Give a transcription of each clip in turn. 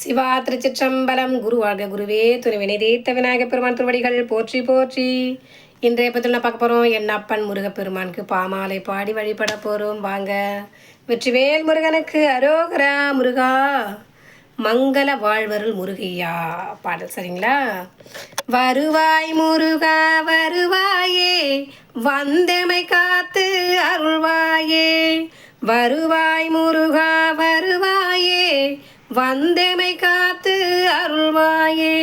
சிவா திருச்சிற்றம்பலம். குருவாக குருவே துணிவினை தீர்த்த விநாயகப் பெருமான் திருவடிகள் போற்றி போற்றி. இன்றைய பற்றின பார்க்க போகிறோம். என்னப்பன் முருகப்பெருமானுக்கு பாமாலை பாடி வழிபட போகிறோம். வாங்க. வெற்றிவேல் முருகனுக்கு அரோகரா. முருகா மங்கள வாழ்வருள் முருகையா பாடல். சரிங்களா? வருவாய் முருகா வருவாயே, வந்தமை காத்து அருள்வாயே. வருவாய் முருகா வருவாயே, வந்தமை காத்து அருள்வாயே.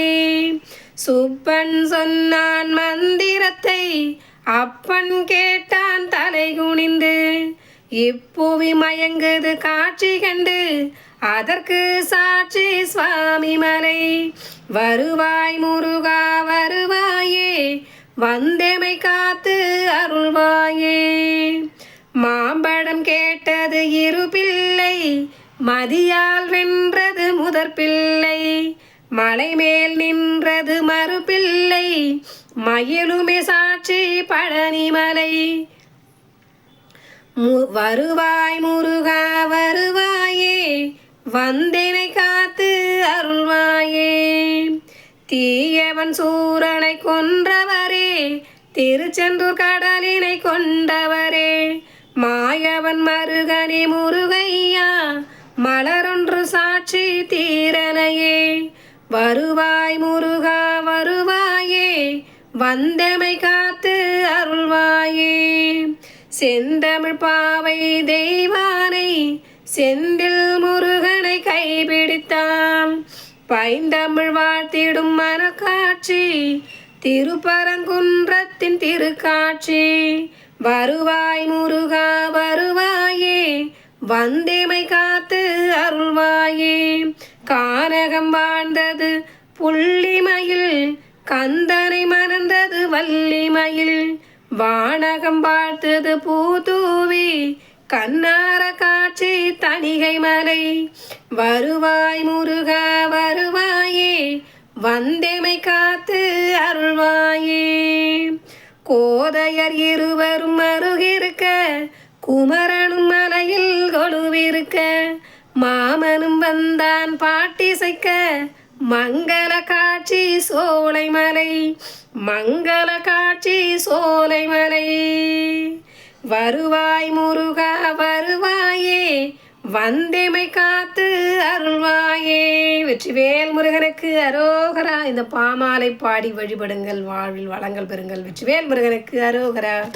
சுப்பன் சொன்னான் மந்திரத்தை, அப்பன் கேட்டான் தலை குனிந்து. இப்புவி மயங்குது காட்சி கண்டு, அதற்கு சாட்சி சுவாமி மலை. வருவாய் முருகா வருவாயே, வந்தமை காத்து அருள்வாயே. மாம்பழம் கேட்டது இரு பிள்ளை, மதியால் வென்றது முதற் பிள்ளை. மலை மேல் நின்றது மறு பிள்ளை, மயிலுமே சாட்சி பழனிமலை. வருவாய் முருகா வருவாயே, வந்தனை காத்து அருள்வாயே. தீயவன் சூரனை கொன்றவரே, திருச்செந்தூர் கடலினை கொண்டவரே. மாயவன் மருகனே முருகையா, மலரொன்று சாட்சி தீரனையே. வருவாய் முருகா வருவாயே, வந்தமை காத்து அருள்வாயே. செந்தமிழ் பாவை தெய்வானை, செந்தில் முருகனை கைபிடித்தான். பைந்தமிழ் வாழ்த்திடும் மனக்காட்சி, திருப்பரங்குன்றத்தின் திருக்காட்சி. வருவாய் முருகா வருவாயே, வந்தமை காத்து அருள்வாயே. கானகம் வாழ்ந்தது புள்ளிமயில், கந்தனை மறந்தது வள்ளிமயில். வானகம் வாழ்த்தது பூதூவி, கண்ணார காட்சி தணிகை மலை. வருவாய் முருகா வருவாயே, வந்தமை காத்து அருள்வாயே. கோதையர் இருவரும் அருகிருக்க, குமரனும் மலையில் கொலுவிருக்க. மாமனும் வந்தான் பாட்டிசைக்க, மங்கள காட்சி சோலைமலை. மங்கள காட்சி சோலைமலை. வருவாய் முருகா வருவாயே, வந்தமை காத்து அருள்வாயே. வெற்றிவேல் முருகனுக்கு அரோகரா. இந்த பாமாலை பாடி வழிபடுங்கள், வாழ்வில் வளங்கள் பெறுங்கள். வெற்றிவேல் முருகனுக்கு அரோகரா.